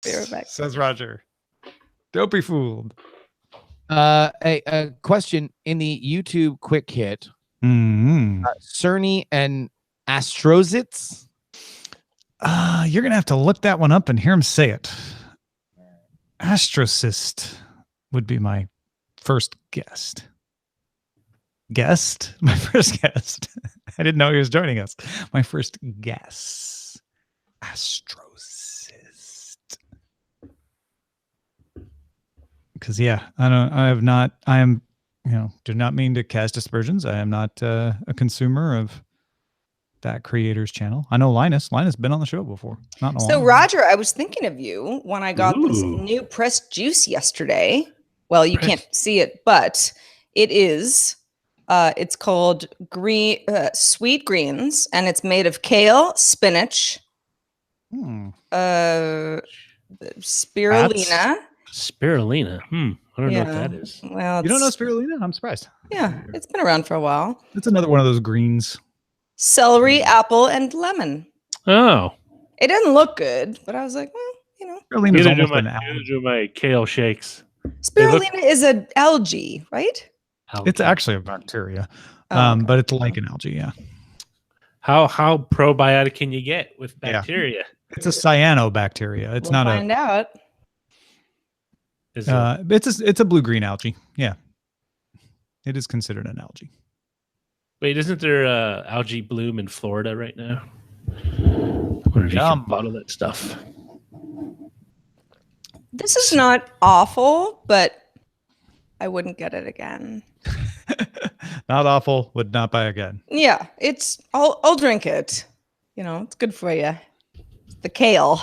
Be right back. Says Roger. Don't be fooled. A question in the YouTube quick hit. Cerny and Astrozitz. You're gonna have to look that one up and hear him say it. Astrocyst would be my first guest. My first guest. I didn't know he was joining us. My first guess. Astrocyst. Because do not mean to cast aspersions. I am not a consumer of that creator's channel. I know Linus. Linus been on the show before. Not in a while. Roger, I was thinking of you when I got this new pressed juice yesterday. Well, you can't see it, but it is. It's called Sweet Greens, and it's made of kale, spinach, spirulina. Spirulina. I don't know what that is. Well, you don't know spirulina? I'm surprised. Yeah, it's been around for a while. It's another one of those greens. Celery, apple, and lemon. Oh. It didn't look good, but I was like, well, Spirulina's almost neither do my kale shakes. Spirulina is an algae, right? It's actually a bacteria, but it's like an algae, yeah. How probiotic can you get with bacteria? Yeah. It's a cyanobacteria. It's we'll find out. It's a blue-green algae. Yeah. It is considered an algae. Wait, isn't there algae bloom in Florida right now? I wonder if you can bottle that stuff. This is not awful, but I wouldn't get it again. Not awful, would not buy again. Yeah, I'll drink it. It's good for you. The kale.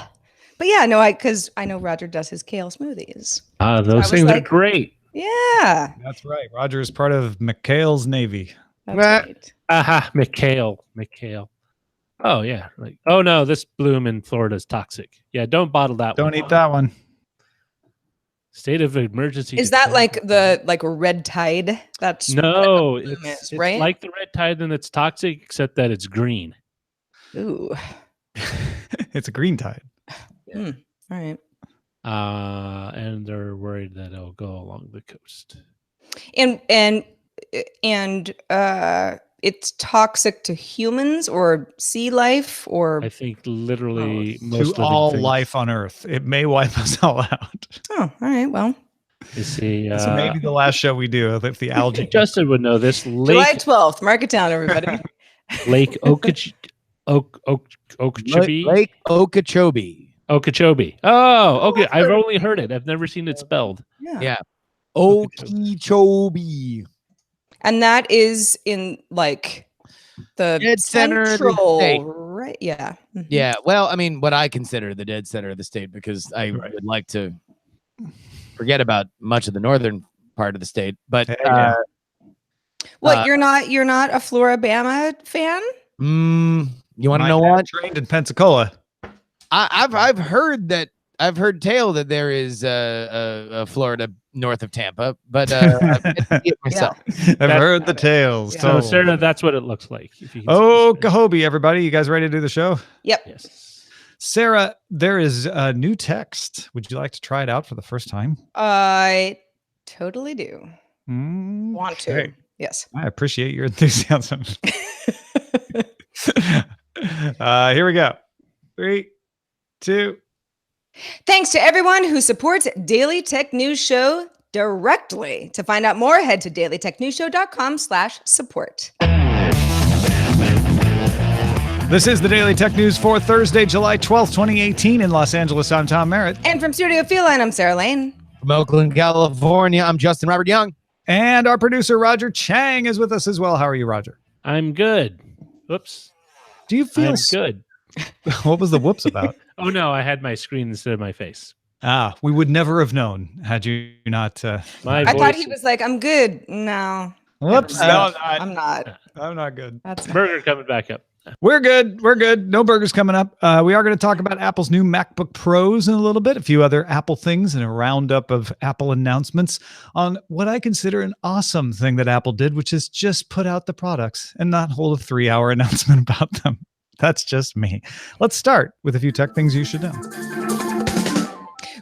But yeah, because I know Roger does his kale smoothies. Those things are great. Yeah. That's right. Roger is part of McHale's Navy. That's right. McHale. Oh, yeah. Oh, no, this bloom in Florida is toxic. Yeah, don't bottle that one. Don't eat that one. State of emergency. Is that like a red tide? That's no, it's right? like the red tide, and it's toxic, except that it's green. Ooh. It's a green tide. Yeah. All right. And they're worried that it'll go along the coast. And it's toxic to humans or sea life, or I think literally most to all life on Earth. It may wipe us all out. Oh, all right. Well, you see, so maybe the last show we do if the algae. Justin would know this. July 12th. Mark it down, everybody. Lake Okeechobee. Lake Okeechobee. Okeechobee. Oh, okay. I've only heard it. I've never seen it spelled. Yeah. Okeechobee. And that is in the dead center of the state. Right? Yeah. Mm-hmm. Yeah. Well, I mean, what I consider the dead center of the state, because I would like to forget about much of the northern part of the state. But what, you're not a Floribama fan? You want to know what? Trained in Pensacola. I've heard tale that there is a Florida north of Tampa, but I've yet to see it myself. I've heard the tales. So, Sarah, that's what it looks like. Cahobe, everybody. You guys ready to do the show? Yep. Yes. Sarah, there is a new text. Would you like to try it out for the first time? I totally do. Want to. Yes. I appreciate your enthusiasm. Here we go. 3, 2. Thanks to everyone who supports Daily Tech News Show directly. To find out more, head to dailytechnewsshow.com/support. This is the Daily Tech News for Thursday, July 12th, 2018 in Los Angeles. I'm Tom Merritt. And from Studio Feline, I'm Sarah Lane. From Oakland, California, I'm Justin Robert Young. And our producer, Roger Chang, is with us as well. How are you, Roger? I'm good. Whoops. Do you feel good? What was the whoops about? Oh, no, I had my screen instead of my face. We would never have known had you not. I thought he was like, I'm good. No. Whoops. No, I'm not. I'm not good. That's burger coming back up. We're good. We're good. No burgers coming up. We are going to talk about Apple's new MacBook Pros in a little bit, a few other Apple things, and a roundup of Apple announcements on what I consider an awesome thing that Apple did, which is just put out the products and not hold a 3-hour announcement about them. That's just me. Let's start with a few tech things you should know.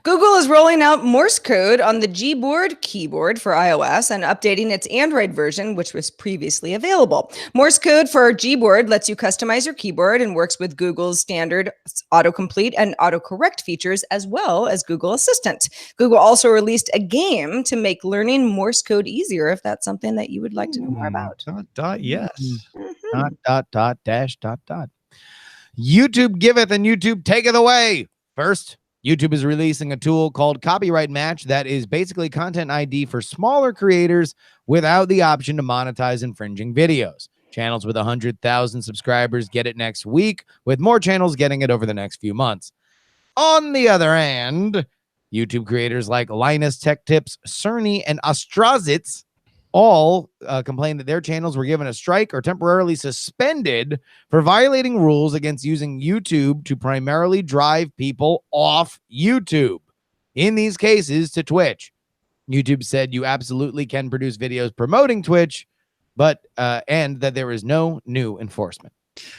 Google is rolling out Morse code on the Gboard keyboard for iOS and updating its Android version, which was previously available. Morse code for Gboard lets you customize your keyboard and works with Google's standard autocomplete and autocorrect features, as well as Google Assistant. Google also released a game to make learning Morse code easier, if that's something that you would like to know more about. Yes. .. YouTube giveth and YouTube taketh away. First, YouTube is releasing a tool called Copyright Match that is basically content ID for smaller creators without the option to monetize infringing videos. Channels with 100,000 subscribers get it next week, with more channels getting it over the next few months. On the other hand, YouTube creators like Linus Tech Tips, Cerny, and Ostrazitz all complained that their channels were given a strike or temporarily suspended for violating rules against using YouTube to primarily drive people off YouTube. In these cases, to Twitch. YouTube said you absolutely can produce videos promoting Twitch, but and that there is no new enforcement.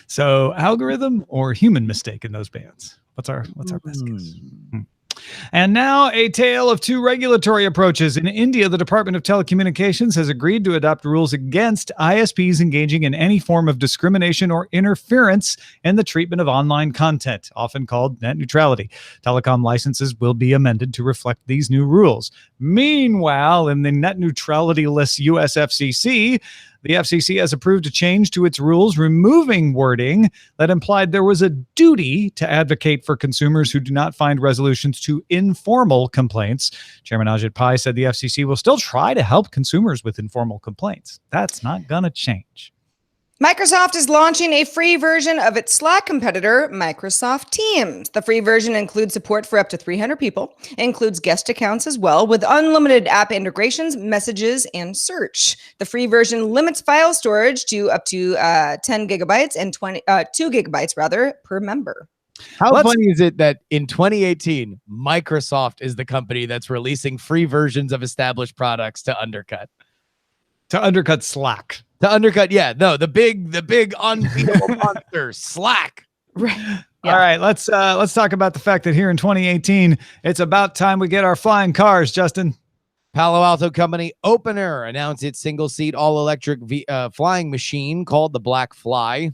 So algorithm or human mistake in those bans? What's our best guess? And now a tale of two regulatory approaches. In India, the Department of Telecommunications has agreed to adopt rules against ISPs engaging in any form of discrimination or interference in the treatment of online content, often called net neutrality. Telecom licenses will be amended to reflect these new rules. Meanwhile, in the net neutrality-less US FCC, the FCC has approved a change to its rules, removing wording that implied there was a duty to advocate for consumers who do not find resolutions to informal complaints. Chairman Ajit Pai said the FCC will still try to help consumers with informal complaints. That's not going to change. Microsoft is launching a free version of its Slack competitor, Microsoft Teams. The free version includes support for up to 300 people. It includes guest accounts as well, with unlimited app integrations, messages, and search. The free version limits file storage to up to 10 gigabytes and 2 gigabytes per member. How funny is it that in 2018, Microsoft is the company that's releasing free versions of established products to undercut Slack. To undercut, yeah, no, the big unbeatable monster, Slack. Right. Yeah. All right, let's talk about the fact that here in 2018, it's about time we get our flying cars, Justin. Palo Alto company Opener announced its single-seat all-electric flying machine called the Black Fly.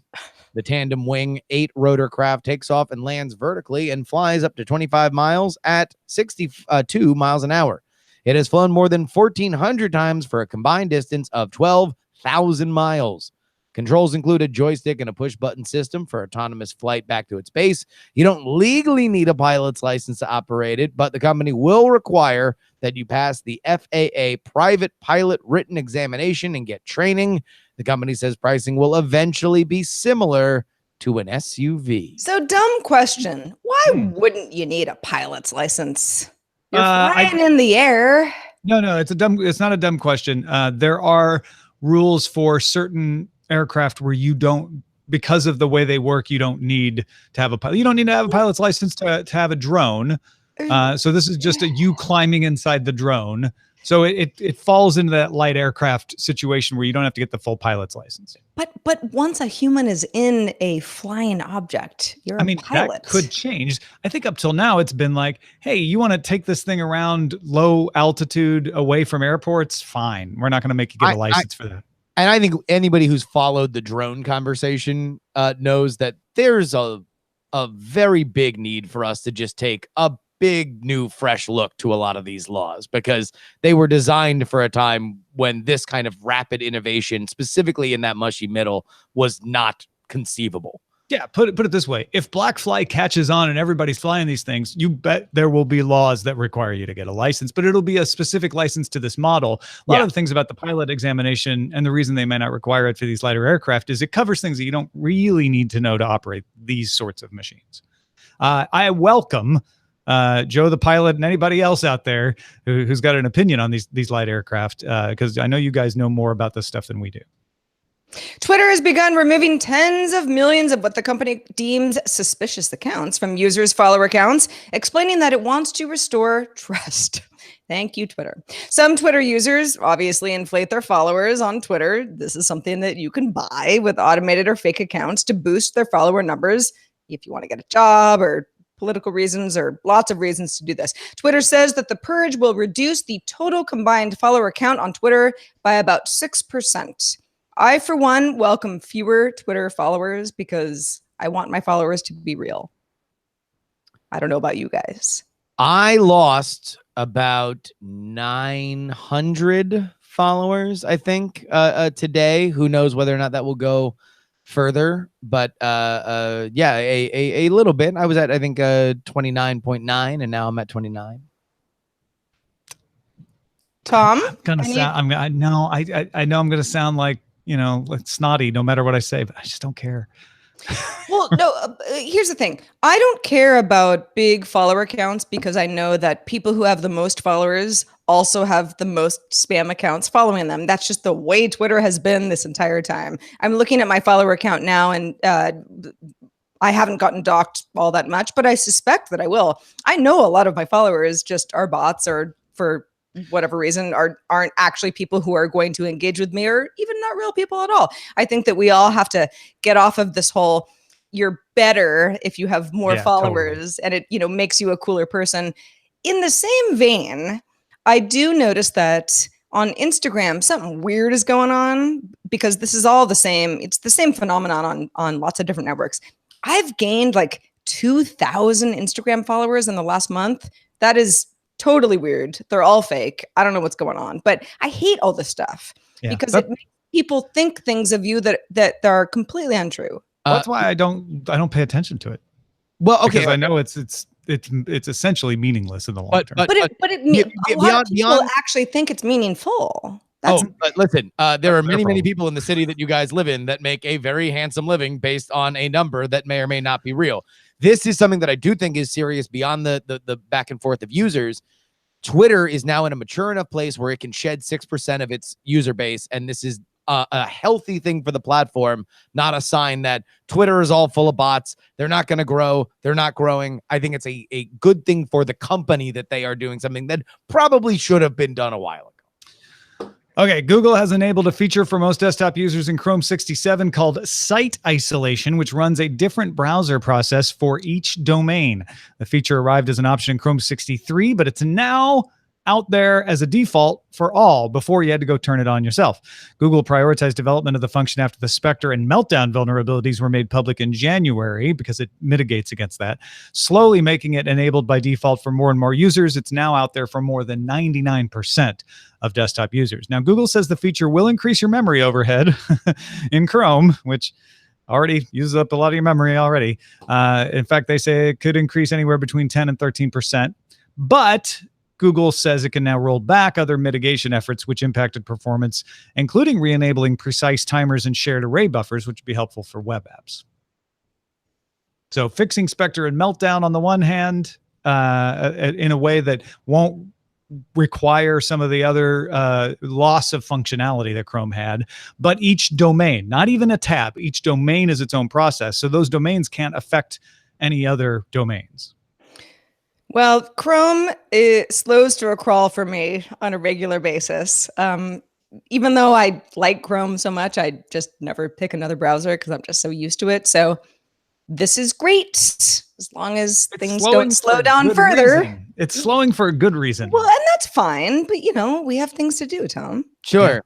The tandem wing 8-rotor craft takes off and lands vertically and flies up to 25 miles at 62 miles an hour. It has flown more than 1,400 times for a combined distance of 12,000 miles. Controls include a joystick and a push-button system for autonomous flight back to its base. You don't legally need a pilot's license to operate it, but the company will require that you pass the FAA private pilot written examination and get training. The company says pricing will eventually be similar to an SUV. So, dumb question. Why wouldn't you need a pilot's license? You're flying in the air. No, it's not a dumb question. There are rules for certain aircraft where you don't, because of the way they work, you don't need to have a pilot. You don't need to have a pilot's license to have a drone. So this is just you climbing inside the drone. So it falls into that light aircraft situation where you don't have to get the full pilot's license. But once a human is in a flying object, you're a pilot. That could change. I think up till now it's been like, hey, you want to take this thing around low altitude away from airports? Fine. We're not going to make you get a license for that. And I think anybody who's followed the drone conversation knows that there's a very big need for us to just take a big new fresh look to a lot of these laws, because they were designed for a time when this kind of rapid innovation, specifically in that mushy middle, was not conceivable. Yeah, put it this way. If Black Fly catches on and everybody's flying these things, you bet there will be laws that require you to get a license, but it'll be a specific license to this model. A lot of the things about the pilot examination and the reason they may not require it for these lighter aircraft is it covers things that you don't really need to know to operate these sorts of machines. I welcome Joe the pilot and anybody else out there who's got an opinion on these light aircraft, because I know you guys know more about this stuff than we do. Twitter has begun removing tens of millions of what the company deems suspicious accounts from users' follower accounts, explaining that it wants to restore trust. Thank you, Twitter. Some Twitter users obviously inflate their followers on Twitter. This is something that you can buy with automated or fake accounts to boost their follower numbers if you want to get a job or political reasons or lots of reasons to do this. Twitter says that the purge will reduce the total combined follower count on Twitter by about 6%. I, for one, welcome fewer Twitter followers because I want my followers to be real. I don't know about you guys. I lost about 900 followers, I think, today. Who knows whether or not that will go further, but yeah, a little bit. I was at, I think, 29.9, and now I'm at 29. Tom, I know I'm gonna sound like, like snotty no matter what I say, but I just don't care. Well, no, here's the thing. I don't care about big follower counts because I know that people who have the most followers also have the most spam accounts following them. That's just the way Twitter has been this entire time. I'm looking at my follower count now, and I haven't gotten docked all that much, but I suspect that I will. I know a lot of my followers just are bots, or for whatever reason aren't actually people who are going to engage with me, or even not real people at all. I think that we all have to get off of this whole you're better if you have more followers, totally. And it makes you a cooler person. In the same vein, I do notice that on Instagram something weird is going on, because this is all the same. It's the same phenomenon on lots of different networks. I've gained like 2,000 Instagram followers in the last month. That is totally weird. They're all fake. I don't know what's going on, but I hate all this stuff because it makes people think things of you that are completely untrue. That's why I don't pay attention to it. Well, okay, because I know it's essentially meaningless in the long term. But a lot of people actually think it's meaningful. But listen, there are many people in the city that you guys live in that make a very handsome living based on a number that may or may not be real. This is something that I do think is serious beyond the back and forth of users. Twitter is now in a mature enough place where it can shed 6% of its user base, and this is a healthy thing for the platform, not a sign that Twitter is all full of bots. They're not going to grow. They're not growing. I think it's a good thing for the company that they are doing something that probably should have been done a while ago. Okay, Google has enabled a feature for most desktop users in Chrome 67 called Site Isolation, which runs a different browser process for each domain. The feature arrived as an option in Chrome 63, but it's now out there as a default for all before you had to go turn it on yourself. Google prioritized development of the function after the Spectre and Meltdown vulnerabilities were made public in January because it mitigates against that, slowly making it enabled by default for more and more users. It's now out there for more than 99% of desktop users. Now, Google says the feature will increase your memory overhead in Chrome, which already uses up a lot of your memory already. In fact, they say it could increase anywhere between 10 and 13%, but Google says it can now roll back other mitigation efforts which impacted performance, including re-enabling precise timers and shared array buffers, which would be helpful for web apps. So fixing Spectre and Meltdown on the one hand, in a way that won't require some of the other loss of functionality that Chrome had, but each domain, not even a tab, each domain is its own process. So those domains can't affect any other domains. Well, Chrome slows to a crawl for me on a regular basis. Even though I like Chrome so much, I just never pick another browser because I'm just so used to it. So this is great as long as things don't slow down further. Reason. It's slowing for a good reason. Well, and that's fine. But, we have things to do, Tom. Sure.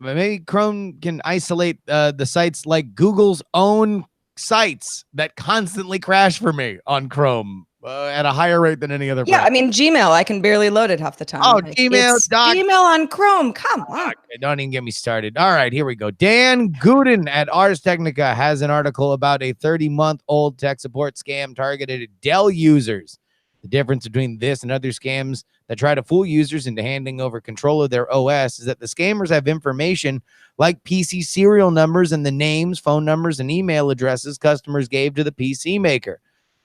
Yeah. Maybe Chrome can isolate the sites like Google's own sites that constantly crash for me on Chrome. At a higher rate than any other browser. Yeah, I mean, Gmail, I can barely load it half the time. Oh, Gmail on Chrome, come on. Okay, don't even get me started. All right, here we go. Dan Gooden at Ars Technica has an article about a 30-month-old tech support scam targeted at Dell users. The difference between this and other scams that try to fool users into handing over control of their OS is that the scammers have information like PC serial numbers and the names, phone numbers, and email addresses customers gave to the PC maker.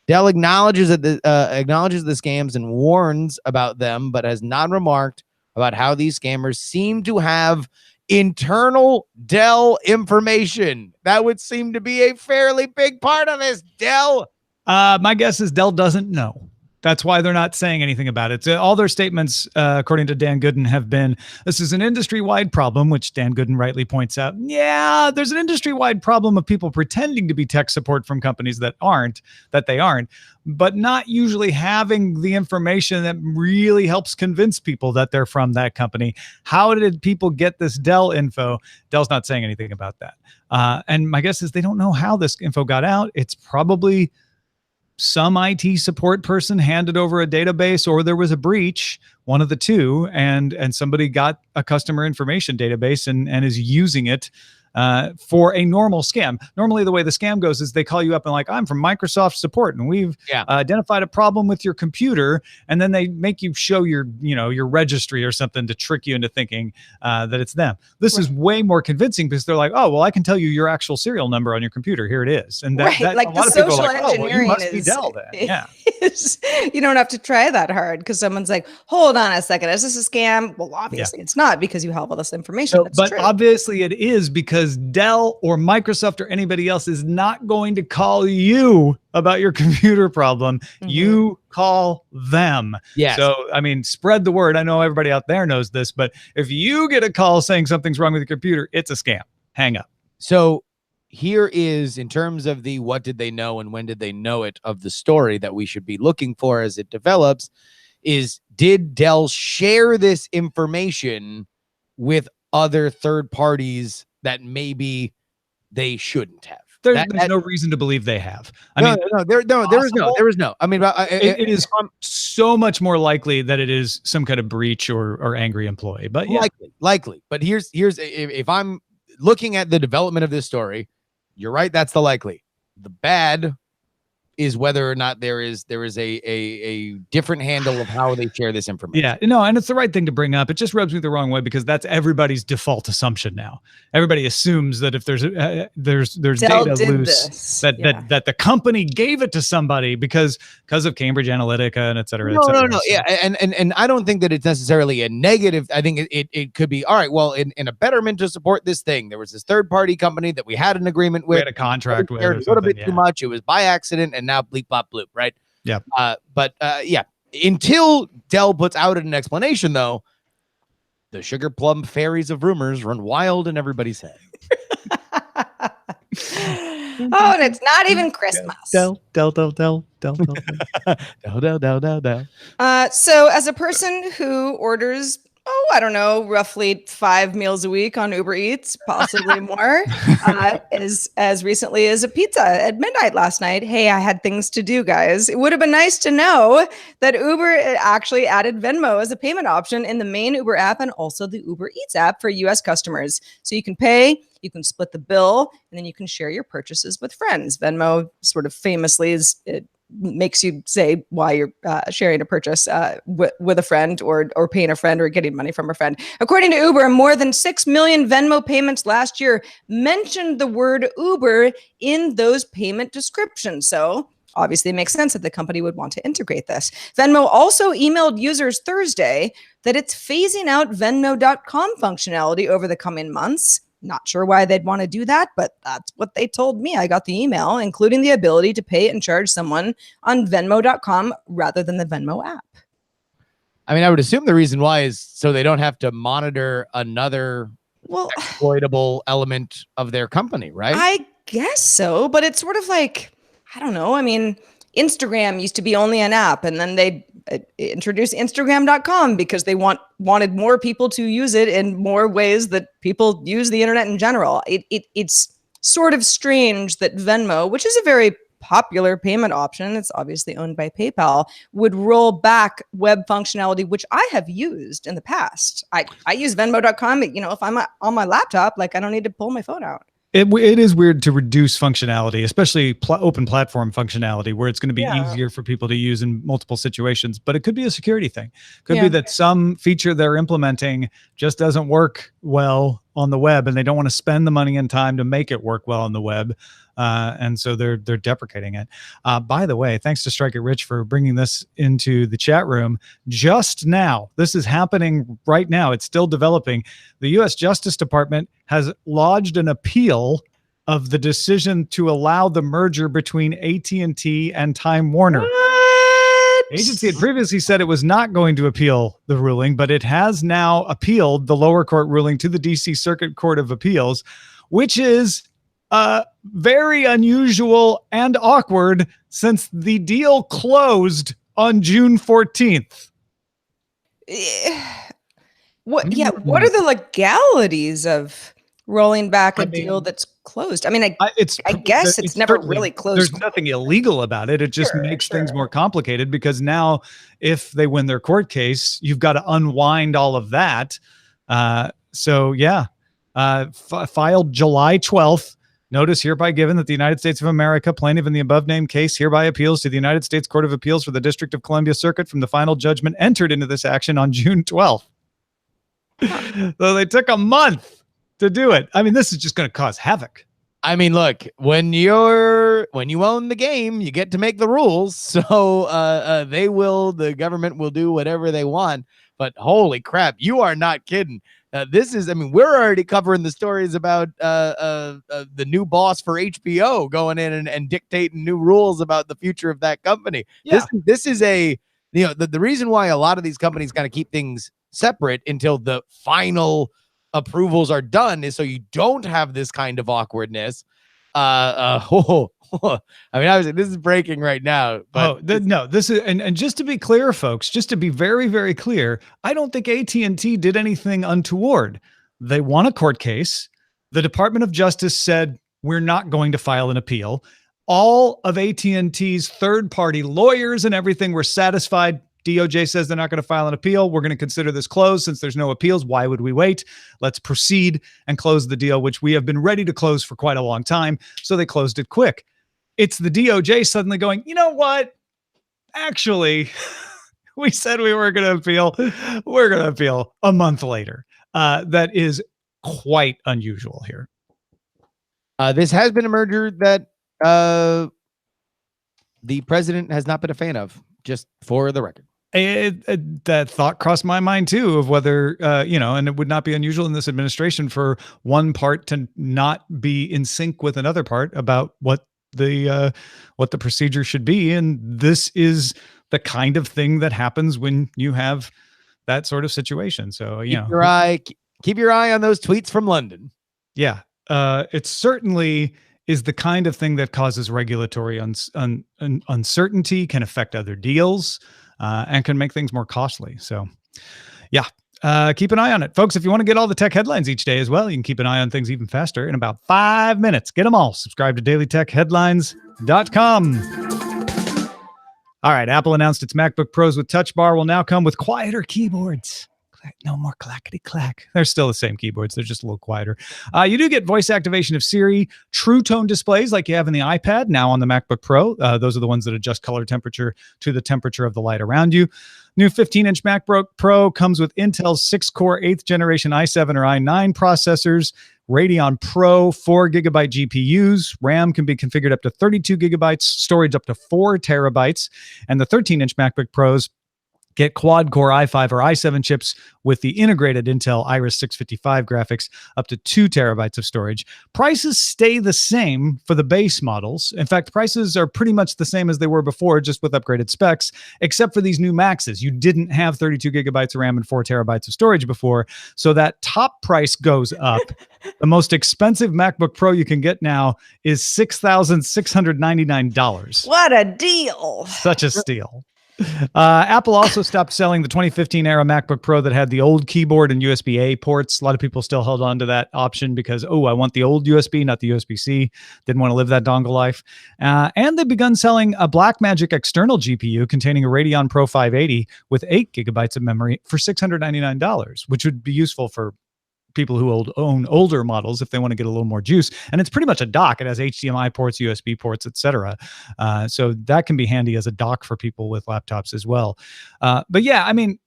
Dell acknowledges the scams and warns about them, but has not remarked about how these scammers seem to have internal Dell information. That would seem to be a fairly big part of this, Dell. My guess is Dell doesn't know. That's why they're not saying anything about it. So all their statements, according to Dan Gooden, have been, this is an industry-wide problem, which Dan Gooden rightly points out. Yeah, there's an industry-wide problem of people pretending to be tech support from companies that they aren't, but not usually having the information that really helps convince people that they're from that company. How did people get this Dell info? Dell's not saying anything about that. And my guess is they don't know how this info got out. It's probably some IT support person handed over a database, or there was a breach, one of the two, and somebody got a customer information database and is using it for a normal scam. Normally the way the scam goes is they call you up and like, I'm from Microsoft support and we've identified a problem with your computer. And then they make you show your registry or something to trick you into thinking that it's them. This is way more convincing because they're like, oh, well, I can tell you your actual serial number on your computer. Here it is. And that like a the lot of people social are like, oh, well, you must engineering be Dell then. Yeah. You don't have to try that hard because someone's like, hold on a second, is this a scam? Well, obviously it's not, because you have all this information. But true. Obviously it is, because Dell or Microsoft or anybody else is not going to call you about your computer problem. Mm-hmm. You call them. Yes. So, I mean, spread the word. I know everybody out there knows this, but if you get a call saying something's wrong with your computer, it's a scam. Hang up. So here is, in terms of the what did they know and when did they know it of the story that we should be looking for as it develops, is did Dell share this information with other third parties that maybe they shouldn't have? There's no reason to believe they have. There is no. I mean, it is so much more likely that it is some kind of breach or angry employee. But yeah, likely. But here's if I'm looking at the development of this story, you're right. That's the likely. The bad is whether or not there is a different handle of how they share this information. Yeah, no, and it's the right thing to bring up. It just rubs me the wrong way because that's everybody's default assumption now. Everybody assumes that if there's data loose, that the company gave it to somebody because of Cambridge Analytica and et cetera. No. Yeah, and I don't think that it's necessarily a negative. I think it could be, all right, well, in a betterment to support this thing, there was this third party company that we had an agreement with, we had a contract with, a little bit too much. It was by accident, and now bleep blop bloop, right? Yeah. But until Dell puts out an explanation, though, the sugar plum fairies of rumors run wild in everybody's head. Oh, and it's not even Christmas. Dell. So as a person who orders, I don't know, roughly 5 meals a week on Uber Eats, possibly more, as recently as a pizza at midnight last night. Hey, I had things to do, guys. It would have been nice to know that Uber actually added Venmo as a payment option in the main Uber app and also the Uber Eats app for US customers. So you can pay, you can split the bill, and then you can share your purchases with friends. Venmo sort of famously makes you say why you're sharing a purchase with a friend or paying a friend or getting money from a friend. According to Uber, more than 6 million Venmo payments last year mentioned the word Uber in those payment descriptions. So obviously it makes sense that the company would want to integrate this. Venmo also emailed users Thursday that it's phasing out Venmo.com functionality over the coming months. Not sure why they'd want to do that, but that's what they told me. I got the email, including the ability to pay and charge someone on Venmo.com rather than the Venmo app. I mean, I would assume the reason why is so they don't have to monitor another exploitable element of their company, right? I guess so, but it's sort of like, I don't know. I mean, Instagram used to be only an app, and then they introduced Instagram.com because they wanted more people to use it in more ways that people use the internet in general. It's sort of strange that Venmo, which is a very popular payment option, it's obviously owned by PayPal, would roll back web functionality, which I have used in the past. I use Venmo.com, if I'm on my laptop, like I don't need to pull my phone out. It is weird to reduce functionality, especially open platform functionality, where it's going to be easier for people to use in multiple situations. But it could be a security thing. Could be that some feature they're implementing just doesn't work well on the web, and they don't want to spend the money and time to make it work well on the web. And so they're deprecating it. By the way, thanks to Strike It Rich for bringing this into the chat room just now. This is happening right now. It's still developing. The U.S. Justice Department has lodged an appeal of the decision to allow the merger between AT&T and Time Warner. What? Agency had previously said it was not going to appeal the ruling, but it has now appealed the lower court ruling to the DC Circuit Court of Appeals, which is very unusual and awkward since the deal closed on June 14th. What are the legalities of rolling back a deal that's closed? I mean, I guess it's never really closed. There's nothing illegal about it. It just makes things more complicated because now if they win their court case, you've got to unwind all of that. Filed July 12th. Notice hereby given that the United States of America, plaintiff in the above named case, hereby appeals to the United States Court of Appeals for the District of Columbia Circuit from the final judgment entered into this action on June 12th. So they took a month to do it. I mean, this is just going to cause havoc. I mean, look, when you own the game, you get to make the rules. So the government will do whatever they want. But holy crap, you are not kidding. We're already covering the stories about the new boss for HBO going in and dictating new rules about the future of that company. Yeah. This is the reason why a lot of these companies kind of keep things separate until the final approvals are done is so you don't have this kind of awkwardness. Obviously this is breaking right now. But this is and just to be clear, folks, just to be very, very clear, I don't think AT&T did anything untoward. They won a court case. The Department of Justice said we're not going to file an appeal. All of AT&T's third-party lawyers and everything were satisfied. DOJ says they're not going to file an appeal. We're going to consider this closed since there's no appeals. Why would we wait? Let's proceed and close the deal, which we have been ready to close for quite a long time. So they closed it quick. It's the DOJ suddenly going, you know what? Actually, we said we were going to appeal. We're going to appeal a month later. That is quite unusual here. This has been a merger that the president has not been a fan of, just for the record. That thought crossed my mind too, of whether, and it would not be unusual in this administration for one part to not be in sync with another part about what the procedure should be. And this is the kind of thing that happens when you have that sort of situation. So, keep your eye on those tweets from London. Yeah. It certainly is the kind of thing that causes regulatory uncertainty, can affect other deals, and can make things more costly. So, yeah, keep an eye on it. Folks, if you want to get all the tech headlines each day as well, you can keep an eye on things even faster in about 5 minutes. Get them all. Subscribe to dailytechheadlines.com. All right, Apple announced its MacBook Pros with Touch Bar will now come with quieter keyboards. No more clackety clack. They're still the same keyboards. They're just a little quieter. You do get voice activation of Siri, true tone displays like you have in the iPad, now on the MacBook Pro. Those are the ones that adjust color temperature to the temperature of the light around you. New 15-inch MacBook Pro comes with Intel's 6-core 8th generation i7 or i9 processors, Radeon Pro 4 gigabyte GPUs. RAM can be configured up to 32 gigabytes, storage up to 4 terabytes. And the 13-inch MacBook Pros get quad-core i5 or i7 chips with the integrated Intel Iris 655 graphics, up to 2 terabytes of storage. Prices stay the same for the base models. In fact, prices are pretty much the same as they were before, just with upgraded specs, except for these new Maxes. You didn't have 32 gigabytes of RAM and 4 terabytes of storage before, so that top price goes up. The most expensive MacBook Pro you can get now is $6,699. What a deal. Such a steal. Apple also stopped selling the 2015 era MacBook Pro that had the old keyboard and USB-A ports. A lot of people still held on to that option because, I want the old USB, not the USB-C. Didn't want to live that dongle life. And they've begun selling a Blackmagic external GPU containing a Radeon Pro 580 with 8 gigabytes of memory for $699, which would be useful for people who own older models if they want to get a little more juice. And it's pretty much a dock. It has HDMI ports, USB ports, etc. So that can be handy as a dock for people with laptops as well. But yeah, I mean,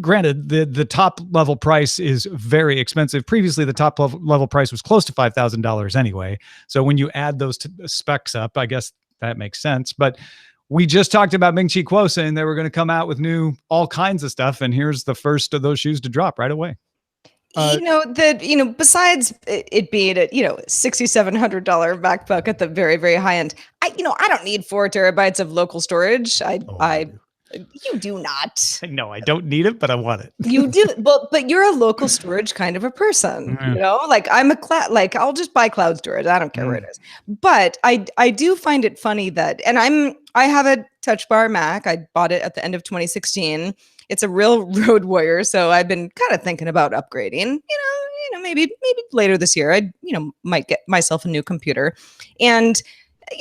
granted, the top level price is very expensive. Previously, the top level price was close to $5,000 anyway. So when you add those specs up, I guess that makes sense. But we just talked about Ming-Chi Kuo saying they were going to come out with all kinds of stuff. And here's the first of those shoes to drop right away. Besides it being a $6,700 MacBook at the very, very high end, I don't need 4 terabytes of local storage. I You do not. No, I don't need it, but I want it. You do, but you're a local storage kind of a person, you know. Like I'm a like I'll just buy cloud storage. I don't care where it is. But I do find it funny that, and I have a Touch Bar Mac. I bought it at the end of 2016. It's a real road warrior, so I've been kind of thinking about upgrading. You know, maybe later this year I might get myself a new computer, and.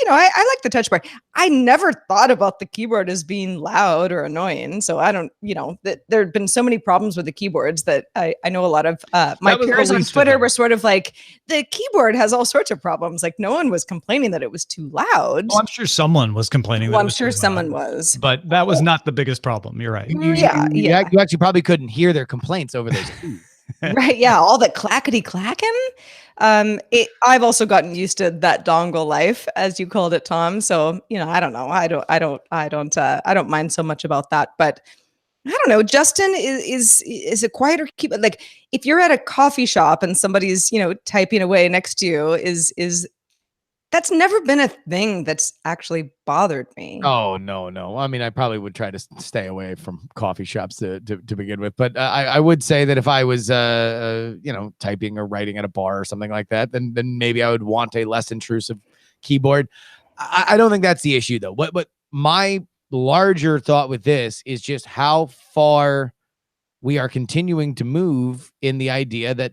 I like the Touch Bar. I never thought about the keyboard as being loud or annoying. So I don't, that there have been so many problems with the keyboards that I know a lot of my peers on Twitter were sort of like, the keyboard has all sorts of problems. Like no one was complaining that it was too loud. Well, I'm sure someone was complaining. Well, I'm sure someone was. But that was not the biggest problem. You're right. You actually probably couldn't hear their complaints over those keys. Right. Yeah. All the clackety clacking. I've also gotten used to that dongle life, as you called it, Tom. So, I don't know. I don't mind so much about that, but I don't know. Justin is a quieter keeper. Like if you're at a coffee shop and somebody's, typing away next to you is that's never been a thing that's actually bothered me. Oh, no. I mean, I probably would try to stay away from coffee shops to begin with. But I would say that if I was, typing or writing at a bar or something like that, then maybe I would want a less intrusive keyboard. I don't think that's the issue, though. But my larger thought with this is just how far we are continuing to move in the idea that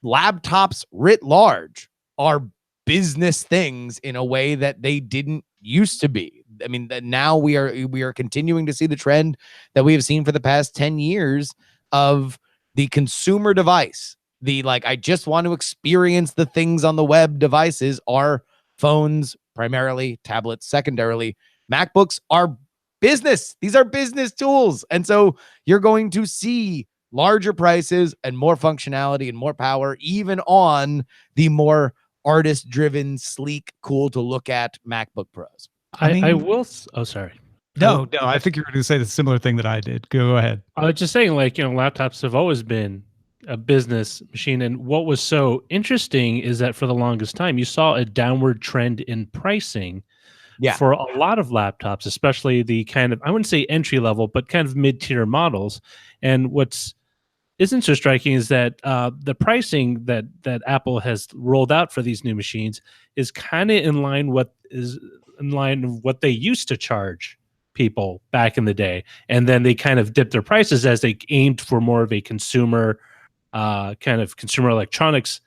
laptops writ large are business things in a way that they didn't used to be. I mean, that now we are continuing to see the trend that we have seen for the past 10 years of the consumer device. The I just want to experience the things on the web devices are phones, primarily tablets, secondarily. MacBooks are business. These are business tools. And so you're going to see larger prices and more functionality and more power, even on the more artist-driven, sleek, cool to look at MacBook Pros. I will. Oh, sorry. No. I think you were going to say the similar thing that I did. Go ahead. I was just saying, laptops have always been a business machine, and what was so interesting is that for the longest time, you saw a downward trend in pricing. Yeah. For a lot of laptops, especially the kind of, I wouldn't say entry level, but kind of mid-tier models. And what's isn't so striking is that the pricing that Apple has rolled out for these new machines is kind of in line with what they used to charge people back in the day, and then they kind of dipped their prices as they aimed for more of a consumer kind of consumer electronics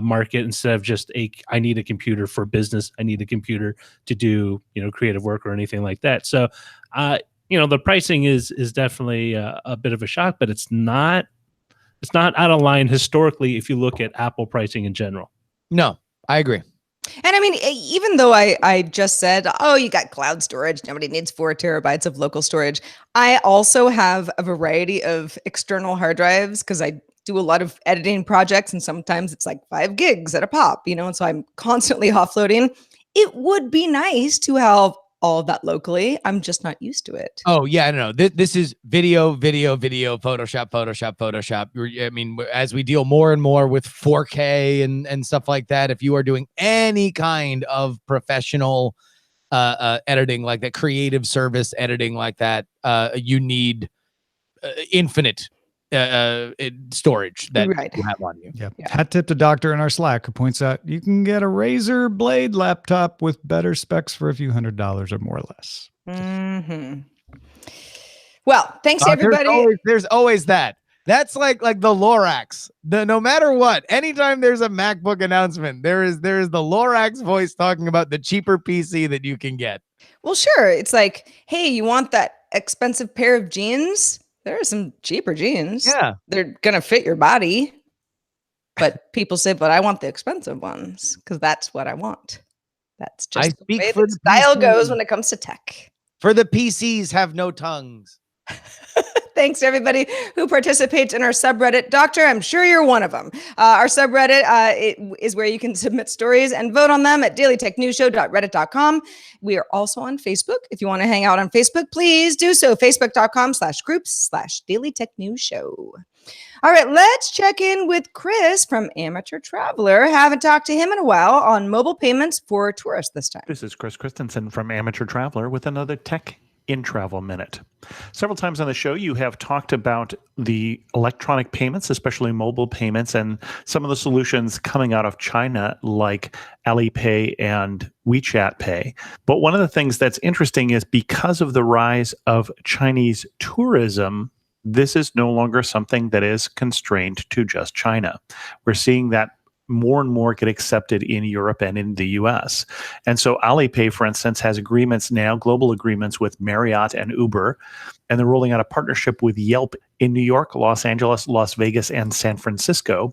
market instead of just I need a computer for business, I need a computer to do creative work or anything like that. So the pricing is definitely a bit of a shock, but it's not out of line historically if you look at Apple pricing in general. No, I agree. And I mean, even though I just said, oh, you got cloud storage, nobody needs 4 terabytes of local storage. I also have a variety of external hard drives because I do a lot of editing projects, and sometimes it's like 5 gigs at a pop, and so I'm constantly offloading. It would be nice to have all of that locally. I'm just not used to it. Oh yeah, no. This is video, Photoshop. I mean, as we deal more and more with 4K and stuff like that, if you are doing any kind of professional editing like that, creative service editing like that, you need infinite storage that you have on you. Yeah. Hat tip to Doctor in our Slack who points out you can get a Razer Blade laptop with better specs for a few $100s or more or less. Mm-hmm. Well, thanks to everybody. There's always that. That's like the Lorax. No matter what, anytime there's a MacBook announcement, there is the Lorax voice talking about the cheaper PC that you can get. Well, sure. It's like, hey, you want that expensive pair of jeans? There are some cheaper jeans. Yeah. They're going to fit your body. But people say, but I want the expensive ones because that's what I want. That's just the way the style goes when it comes to tech. For the PCs have no tongues. Thanks to everybody who participates in our subreddit. Doctor, I'm sure you're one of them. Our subreddit is where you can submit stories and vote on them at dailytechnewsshow.reddit.com. We are also on Facebook. If you want to hang out on Facebook, please do so. Facebook.com/groups/dailytechnewsshow. All right, let's check in with Chris from Amateur Traveler. Haven't talked to him in a while on mobile payments for tourists this time. This is Chris Christensen from Amateur Traveler with another tech in Travel Minute. Several times on the show, you have talked about the electronic payments, especially mobile payments, and some of the solutions coming out of China like Alipay and WeChat Pay. But one of the things that's interesting is because of the rise of Chinese tourism, this is no longer something that is constrained to just China. We're seeing that more and more get accepted in Europe and in the US. And so Alipay, for instance, has agreements now, global agreements with Marriott and Uber, and they're rolling out a partnership with Yelp in New York, Los Angeles, Las Vegas, and San Francisco.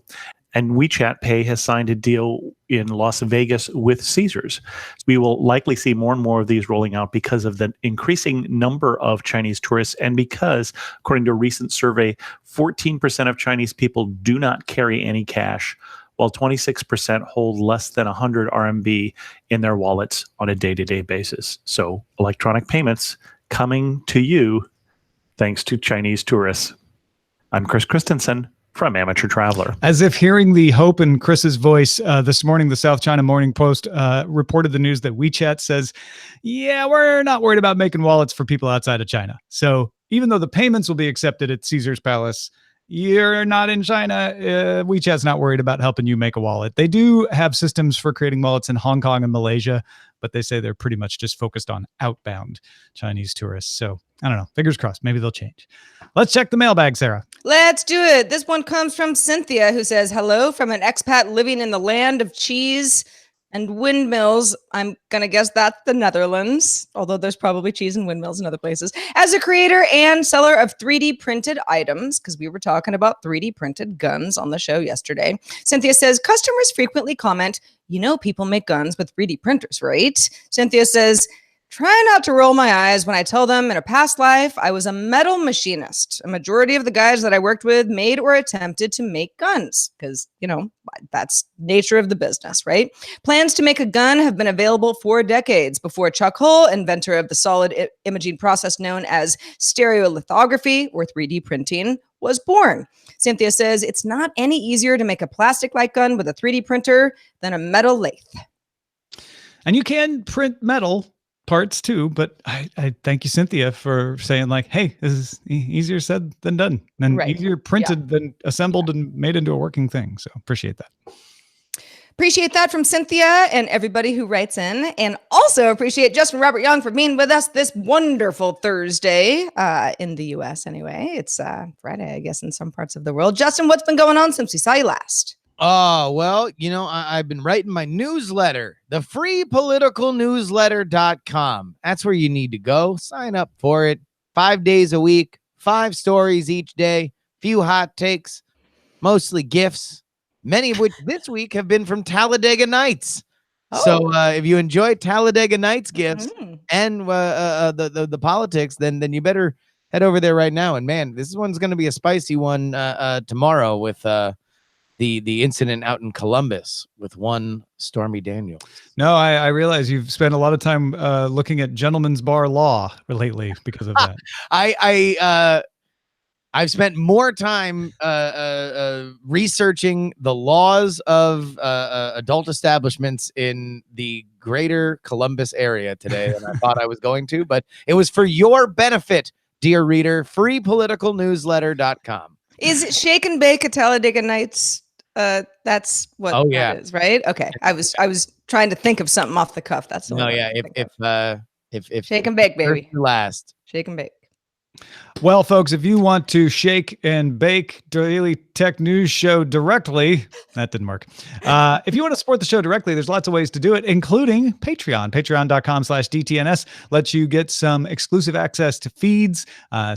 And WeChat Pay has signed a deal in Las Vegas with Caesars. We will likely see more and more of these rolling out because of the increasing number of Chinese tourists, and because, according to a recent survey, 14% of Chinese people do not carry any cash, while 26% hold less than 100 RMB in their wallets on a day-to-day basis. So electronic payments coming to you thanks to Chinese tourists. I'm Chris Christensen from Amateur Traveler. As if hearing the hope in Chris's voice, this morning, the South China Morning Post reported the news that WeChat says, yeah, we're not worried about making wallets for people outside of China. So even though the payments will be accepted at Caesar's Palace, you're not in China. WeChat's not worried about helping you make a wallet. They do have systems for creating wallets in Hong Kong and Malaysia, but they say they're pretty much just focused on outbound Chinese tourists. So I don't know. Fingers crossed. Maybe they'll change. Let's check the mailbag, Sarah. Let's do it. This one comes from Cynthia, who says, hello from an expat living in the land of cheese and windmills. I'm going to guess that's the Netherlands, although there's probably cheese and windmills in other places. As a creator and seller of 3D printed items, because we were talking about 3D printed guns on the show yesterday, Cynthia says, customers frequently comment, people make guns with 3D printers, right? Cynthia says, try not to roll my eyes when I tell them in a past life I was a metal machinist. A majority of the guys that I worked with made or attempted to make guns because, that's nature of the business, right? Plans to make a gun have been available for decades before Chuck Hull, inventor of the solid imaging process known as stereolithography or 3D printing, was born. Cynthia says it's not any easier to make a plastic-like gun with a 3D printer than a metal lathe. And you can print metal parts too, but I thank you, Cynthia, for saying hey, this is easier said than done, and easier printed than assembled and made into a working thing. So appreciate that. Appreciate that from Cynthia and everybody who writes in, and also appreciate Justin Robert Young for being with us this wonderful Thursday in the U.S. Anyway, it's Friday, I guess, in some parts of the world. Justin, what's been going on since we saw you last? Oh, well, I've been writing my newsletter, the freepoliticalnewsletter.com. That's where you need to go. Sign up for it. 5 days a week, 5 stories each day, few hot takes, mostly gifts, many of which this week have been from Talladega Nights. Oh. So if you enjoy Talladega Nights gifts and the politics, then you better head over there right now. And man, this one's going to be a spicy one tomorrow with the incident out in Columbus with one Stormy Daniels. No, I realize you've spent a lot of time looking at gentleman's bar law lately because of that. I've spent more time researching the laws of adult establishments in the greater Columbus area today than I thought I was going to, but it was for your benefit, dear reader. freepoliticalnewsletter.com. Is it Shake and Bake at Talladega Nights? That's what that is, right? Okay. I was trying to think of something off the cuff. That's the if Shake and Bake, baby. Last. Shake and Bake. Well, folks, if you want to shake and bake Daily Tech News Show directly, that didn't work. If you want to support the show directly, there's lots of ways to do it, including Patreon. Patreon.com/DTNS lets you get some exclusive access to feeds, a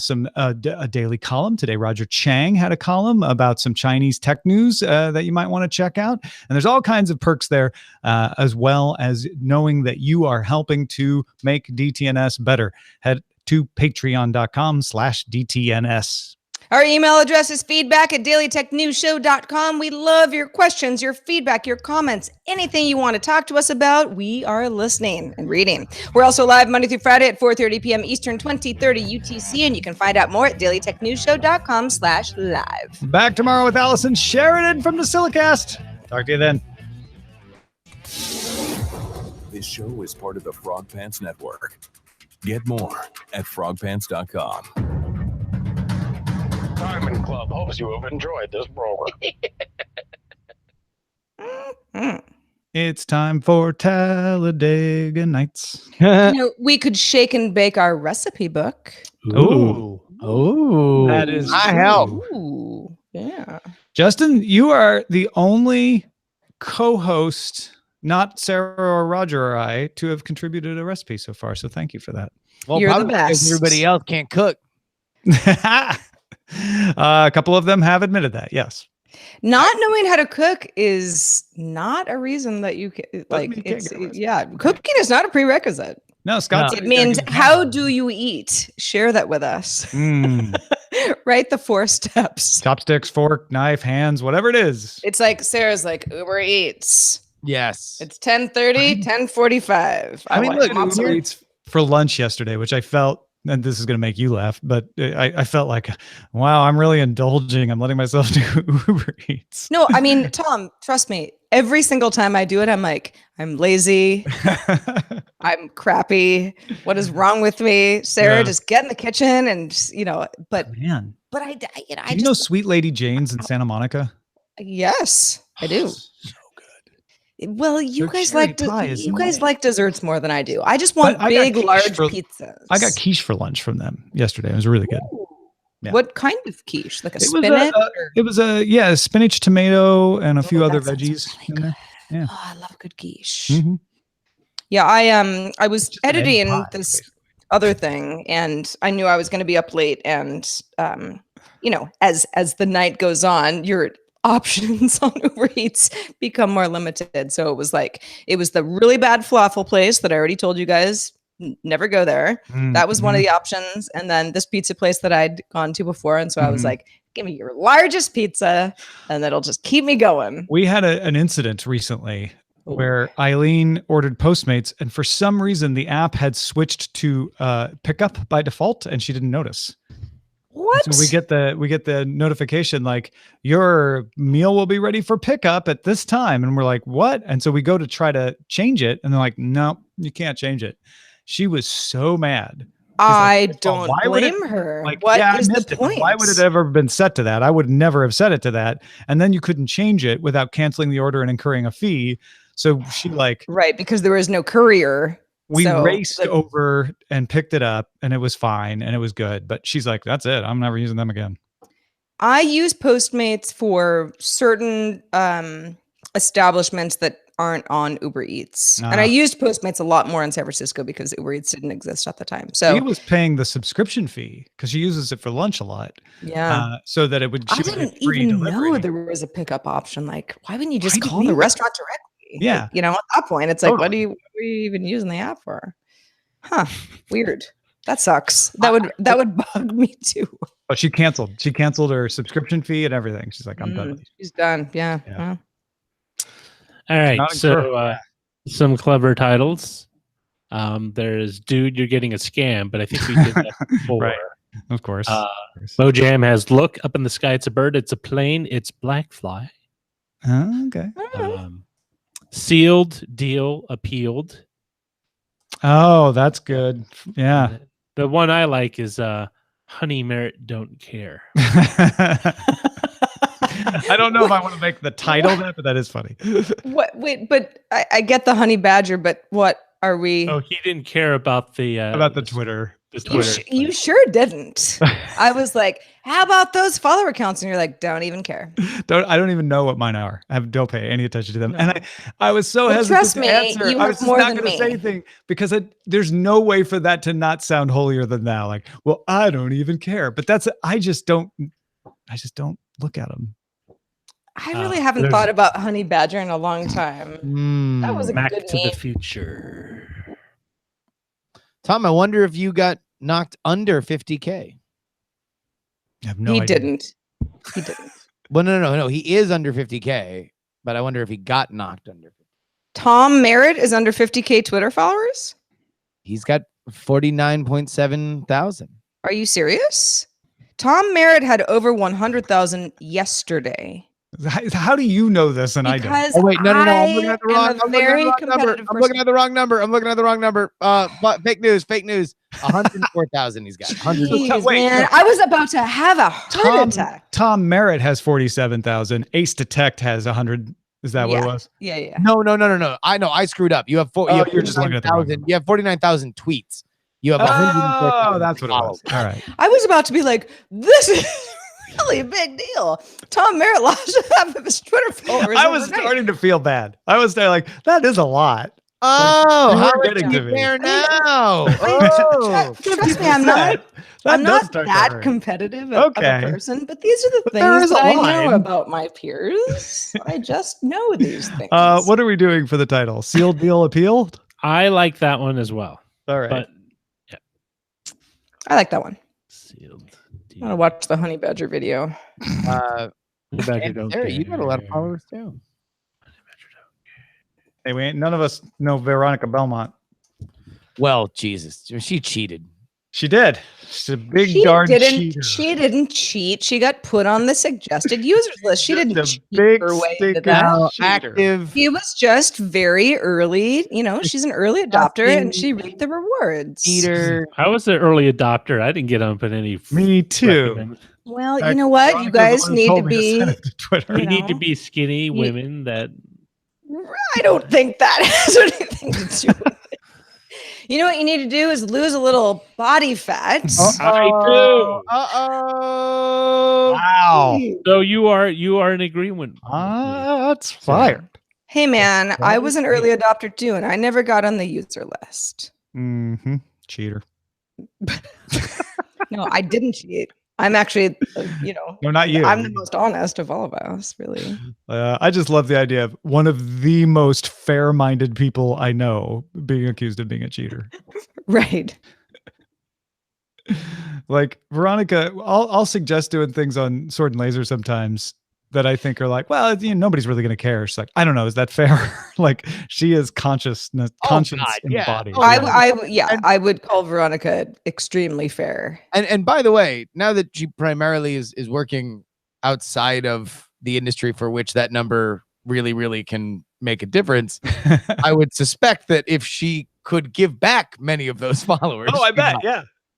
daily column. Today, Roger Chang had a column about some Chinese tech news that you might want to check out. And there's all kinds of perks there, as well as knowing that you are helping to make DTNS better. Head to patreon.com/DTNS. Our email address is feedback@dailytechnewsshow.com. We love your questions, your feedback, your comments, anything you want to talk to us about. We are listening and reading. We're also live Monday through Friday at 4:30 p.m. Eastern, 2030 UTC, and you can find out more at dailytechnewsshow.com/live. Back tomorrow with Allison Sheridan from the Silicast. Talk to you then. This show is part of the Frog Pants Network. Get more at frogpants.com. Diamond Club hopes you have enjoyed this program. It's time for Talladega Nights. We could shake and bake our recipe book. Ooh. Oh, That is I true. help. Ooh, yeah. Justin, you are the only co-host, not Sarah or Roger or I, to have contributed a recipe so far. So thank you for that. Well, You're the probably because best. everybody else can't cook. A couple of them have admitted that. Yes. Not knowing how to cook is not a reason that you can like. mean you can't It's get a recipe. yeah, cooking is not a prerequisite. No, Scott. It means how do you eat? Share that with us. Write the 4 steps. Chopsticks, fork, knife, hands, whatever it is. It's like Sarah's like Uber Eats. Yes. It's 10:30, 10:45. I mean, look, want Uber Eats for lunch yesterday, which I felt, and this is going to make you laugh, but I felt like, wow, I'm really indulging. I'm letting myself do Uber Eats. No, I mean, Tom, trust me. Every single time I do it, I'm like, I'm lazy. I'm crappy. What is wrong with me? Sarah, Yeah. just get in the kitchen and, but Man, I do you know Sweet Lady Jane's in Santa Monica? yes, I do. So good. Well, you Their guys cherry like pie is you guys nice. like desserts more than I do. I just want But I got big, quiche large for- pizzas. I got quiche for lunch from them yesterday. It was really good. Ooh. Yeah. What kind of quiche? Like a It was spinach? It was a spinach, tomato, and a few other that sounds veggies really in there. good. Yeah. Oh, I love a good quiche. Mhm. Yeah, I was Just an egg editing pie, this basically. other thing, and I knew I was going to be up late, and as the night goes on, your options on Uber Eats become more limited. So it was the really bad falafel place that I already told you guys never go there. That was one of the options, and then this pizza place that I'd gone to before, and so I was like, give me your largest pizza, and that'll just keep me going. We had an incident recently where Eileen ordered Postmates, and for some reason the app had switched to pickup by default, and she didn't notice. What? So we get the notification like your meal will be ready for pickup at this time, and we're like, what? And so we go to try to change it, and they're like, no, you can't change it. She was so mad. I Well, don't why would it- blame her. Like, What yeah, I is the missed it, but point? why would it ever been set to that? I would never have set it to that. And then you couldn't change it without canceling the order and incurring a fee. So she Right, because there was no courier. we So raced the- over and picked it up, and it was fine and it was good. But she's like, that's it. I'm never using them again. I use Postmates for certain establishments that aren't on Uber Eats. And I used Postmates a lot more in San Francisco because Uber Eats didn't exist at the time. So She was paying the subscription fee because she uses it for lunch a lot. yeah. So that it would. I She would didn't get free even delivery. know there was a pickup option. Like, why wouldn't you just I didn't call the either. restaurant directly? Yeah. Like, at that point, it's like, what Totally. are you even using the app for? Huh. Weird. That sucks. That would bug me too. But she canceled. She canceled her subscription fee and everything. She's like, I'm done with you. She's done. Yeah. Yeah. Well, All right. Not So some clever titles. There's Dude, You're Getting a Scam, but I think we did that before. Right. Of course. Mojam has Look Up in the Sky, It's a Bird, It's a Plane, It's Black Fly. Okay. Sealed Deal Appealed. Oh, that's good. Yeah. The one I like is Honey Merritt Don't Care. I don't know if I want to make the title that, but that is funny. what? Wait, but I get the honey badger, but what are we? Oh, he didn't care about the Twitter. The You, Twitter. you sure didn't. I was like, how about those follower counts? And you're like, don't even care. I don't even know what mine are. Don't pay any attention to them. No. And I was so But hesitant trust to me, answer. you I have was just more not than going to me. say anything because there's no way for that to not sound holier than thou. Like, well, I don't even care. But I just don't look at them. I really haven't there's- thought about honey badger in a long time. That was a Back good to the name. Future. Tom, I wonder if you got knocked under 50K. I have no He idea. didn't. He didn't. Well, no. He is under 50K, but I wonder if he got knocked under. Tom Merritt is under 50K Twitter followers. He's got 49.7 thousand. Are you serious? Tom Merritt had over 100,000 yesterday. How do you know this and I don't? Because Oh wait, no. I'm I looking at the am wrong. a I'm looking at very the wrong number. competitive I'm looking at the wrong number. But fake news. 104,000 he's got. Jeez, Wait, man. I was about to have a heart attack. Tom Merritt has 47,000. Ace Detect has 100. Is that what it was? Yeah. No. I know. I screwed up. You have you're just looking at the wrong number. You have 49,000 tweets. You have 104,000. Oh, that's what it was. All right. I was about to be like, this is really a big deal. Tom Merritt lost half of his Twitter followers. I was starting to feel bad. I was there like, that is a lot. Oh, you how were are getting you to me. there now? Trust me, I'm not that competitive of Okay. a person, but these are the there things is a that I line. know about my peers. I just know these things. What are we doing for the title? Sealed Deal Appeal? I like that one as well. All right. But I like that one. sealed. I want to watch the Honey Badger video. Badger don't care. You got a lot of followers too. Hey, none of us know Veronica Belmont. Well, Jesus, she cheated. She did. She's a big She darn didn't. cheater. She didn't cheat. She got put on the suggested users list. She didn't Just a cheat big her way into stick that. out. Active. She was just very early. You know, she's an early adopter, and she reaped the rewards. Cheater. I was the early adopter. I didn't get up in any. Me too. recommend- Well, Heck, you know what? You Veronica's the guys one who need told to me be. send it to Twitter. We You need to know? be skinny women that. I don't think that has anything to do with it. You know what you need to do is lose a little body fat. I do. Uh-oh. Wow. So you are in agreement. with me. That's fired. Hey, man, I was an early adopter too, and I never got on the user list. Mm-hmm. Cheater. No, I didn't cheat. I'm actually, No, not you. I'm the most honest of all of us, really. I just love the idea of one of the most fair-minded people I know being accused of being a cheater. Right. Like Veronica, I'll suggest doing things on Sword and Laser sometimes that I think are like, well, nobody's really going to care. She's like, I don't know, is that fair? Like she is conscience embodied. I would call Veronica extremely fair. And by the way, now that she primarily is working outside of the industry for which that number really, really can make a difference, I would suspect that if she could give back many of those followers. Oh, I bet.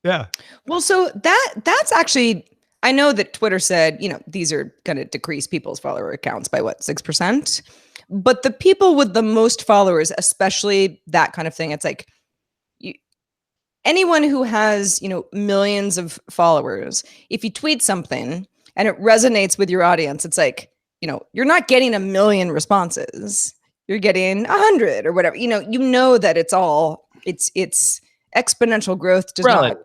Yeah. Well, so that's actually, I know that Twitter said, these are going to decrease people's follower accounts by 6%. But the people with the most followers, especially that kind of thing, it's like anyone who has, millions of followers, if you tweet something and it resonates with your audience, it's like, you're not getting 1 million responses. You're getting 100 or whatever. You know that it's exponential growth does not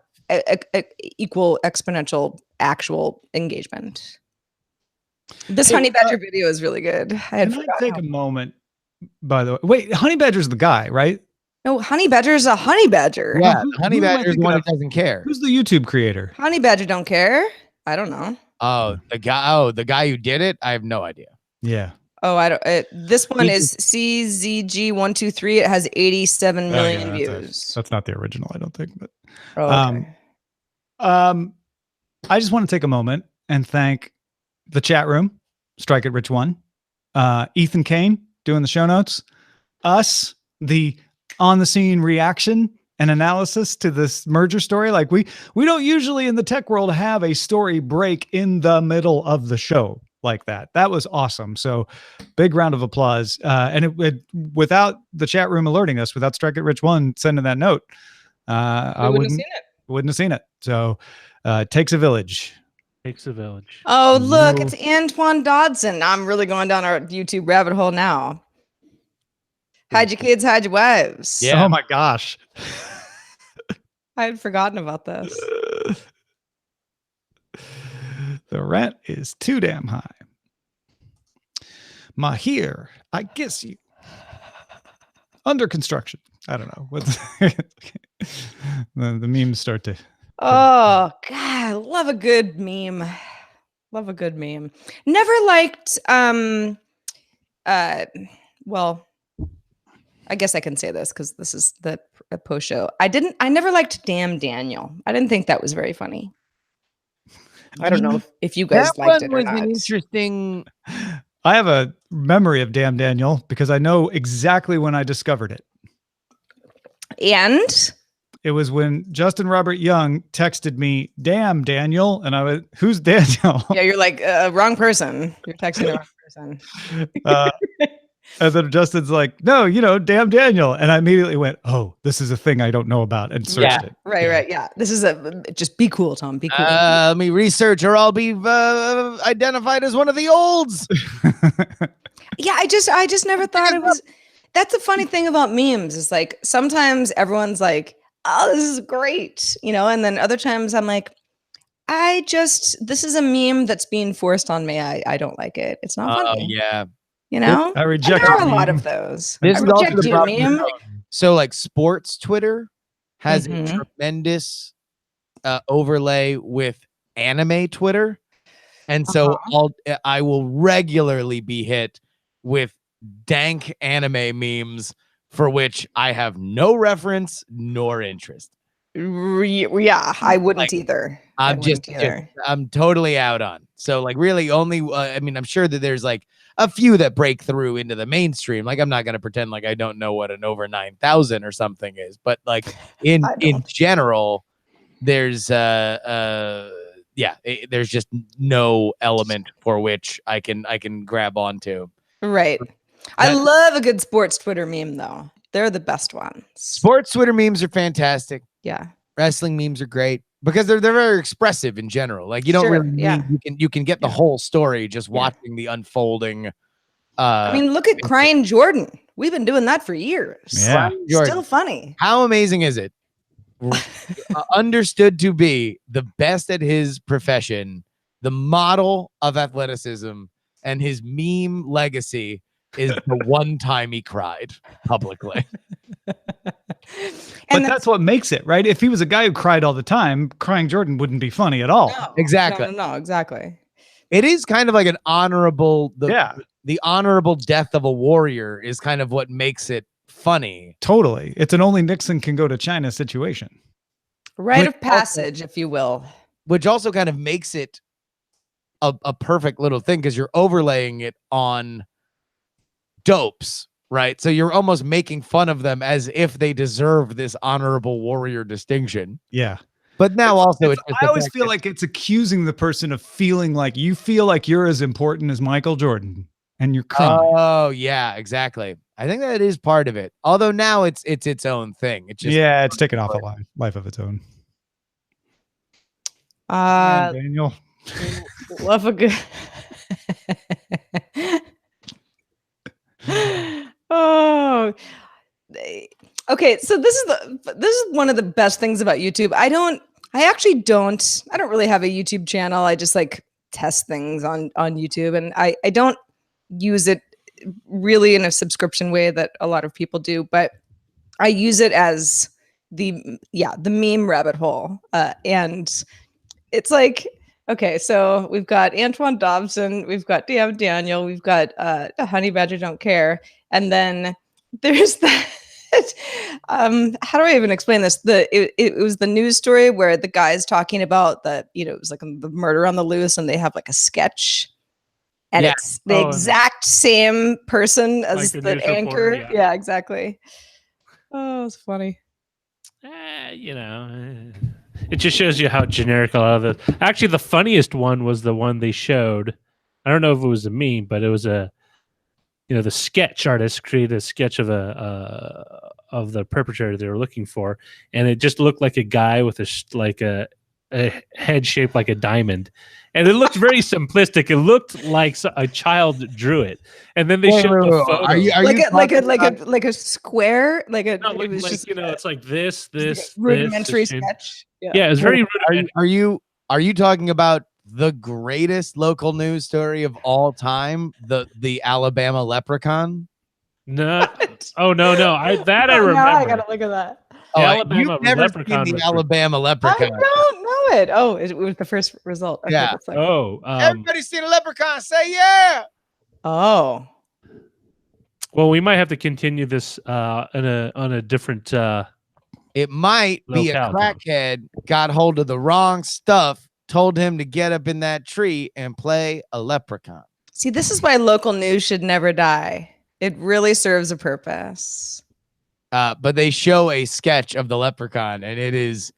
equal exponential actual engagement. This Honey Badger video is really good. Can I take a moment, by the way? Wait, Honey Badger's the guy, right? No, Honey Badger's a honey badger. Yeah, Honey Badger's the one who doesn't care. Who's the YouTube creator? Honey Badger don't care. I don't know. Oh, the guy who did it? I have no idea. Yeah. Oh, I don't. This one is CZG123. It has 87 million views. That's not the original, I don't think. But okay. I just want to take a moment and thank the chat room, Strike It Rich One, Ethan Kane doing the show notes, us, the on the scene reaction and analysis to this merger story. Like we don't usually in the tech world have a story break in the middle of the show like that. That was awesome. So big round of applause. And it without the chat room alerting us, without Strike It Rich One sending that note, I wouldn't have seen it. So it takes a village. Takes a village. Oh, look, it's Antoine Dodson. I'm really going down our YouTube rabbit hole now. Hide your kids, hide your wives. Yeah. Oh my gosh. I had forgotten about this. The rent is too damn high. Mahir, I guess you. Under construction. I don't know. What's the memes start to. Oh, God. I love a good meme. Love a good meme. Never liked, well, I guess I can say this because this is the post show. I never liked Damn Daniel. I didn't think that was very funny. I don't know if you guys liked it or not. An interesting. I have a memory of Damn Daniel because I know exactly when I discovered it. And It was when Justin Robert Young texted me, "Damn, Daniel," and I was, "Who's Daniel?" Yeah, you're like wrong person. You're texting the wrong person. And then Justin's like, "No, damn Daniel," and I immediately went, "Oh, this is a thing I don't know about," and searched it. Right. Yeah, this is just be cool, Tom. Be cool. Let me research, or I'll be identified as one of the olds. Yeah, I just never thought it was. That's the funny thing about memes is like sometimes everyone's like, "Oh, this is great," and then other times I'm like, this is a meme that's being forced on me. I don't like it. It's not funny. Yeah. I reject there are a lot of those. This I is also reject the you, problem. meme. So like sports Twitter has a tremendous overlay with anime Twitter. And so I will regularly be hit with dank anime memes for which I have no reference nor interest. Yeah, I wouldn't either. I'm totally out on. So like really only, I'm sure that there's like a few that break through into the mainstream. Like I'm not going to pretend like I don't know what an over 9,000 or something is, but like in general, there's there's just no element for which I can grab onto. Right. I love a good sports Twitter meme though. They're the best ones. Sports Twitter memes are fantastic. Yeah. Wrestling memes are great because they're very expressive in general. Like you don't really need, you can get the whole story just watching the unfolding. Look at Crying Jordan. We've been doing that for years. Yeah. Still funny. How amazing is it? Understood to be the best at his profession, the model of athleticism, and his meme legacy is the one time he cried publicly. But that's what makes it, right? If he was a guy who cried all the time, Crying Jordan wouldn't be funny at all. No, exactly. No, exactly. It is kind of like an honorable, the honorable death of a warrior is kind of what makes it funny. Totally. It's an only Nixon can go to China situation. Rite of passage, if you will. Which also kind of makes it a perfect little thing because you're overlaying it on dopes, right? So you're almost making fun of them as if they deserve this honorable warrior distinction. Yeah. But now I always feel like it's accusing the person of feeling like you feel like you're as important as Michael Jordan and you're crying. Oh, yeah, exactly. I think that is part of it. Although now it's its own thing. It's just it's taken off a life of its own. Daniel. Love a good. Oh, okay. So this is one of the best things about YouTube. I don't really have a YouTube channel. I just like test things on YouTube, and I don't use it really in a subscription way that a lot of people do, but I use it as the meme rabbit hole. And it's like, okay, so we've got Antoine Dobson, we've got Damn Daniel, we've got Honey Badger Don't Care, and then there's that. How do I even explain this? It was the news story where the guy's talking about it was like the murder on the loose, and they have like a sketch, and it's the exact same person as like the anchor. Reporter, yeah, exactly. Oh, it's funny. It just shows you how generic a lot of it. Actually, the funniest one was the one they showed. I don't know if it was a meme, but it was the sketch artist created a sketch of of the perpetrator they were looking for, and it just looked like a guy with a head shaped like a diamond, and it looked very simplistic. It looked like a child drew it, and then they showed the photo. Are you like a square, it's like this rudimentary sketch. Yeah, it's very rudimentary. Are you talking about the greatest local news story of all time, the Alabama leprechaun? No. Oh no. I remember. Now I gotta look at that. You've never seen the Alabama leprechaun. I don't know it. Oh, it was the first result. Okay, yeah. Everybody's seen a leprechaun. Say yeah. Oh. Well, we might have to continue this on a different. It might be a crackhead got hold of the wrong stuff, told him to get up in that tree and play a leprechaun. See, this is why local news should never die. It really serves a purpose. But they show a sketch of the leprechaun, and it is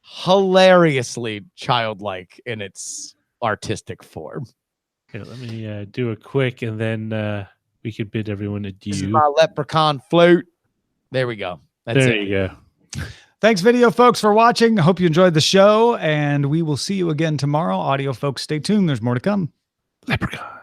hilariously childlike in its artistic form. Here, let me do a quick, and then we can bid everyone adieu. This is my leprechaun flute. There we go. That's there it. you go. Thanks, video folks, for watching. Hope you enjoyed the show, and we will see you again tomorrow. Audio folks, stay tuned. There's more to come. Leprechaun.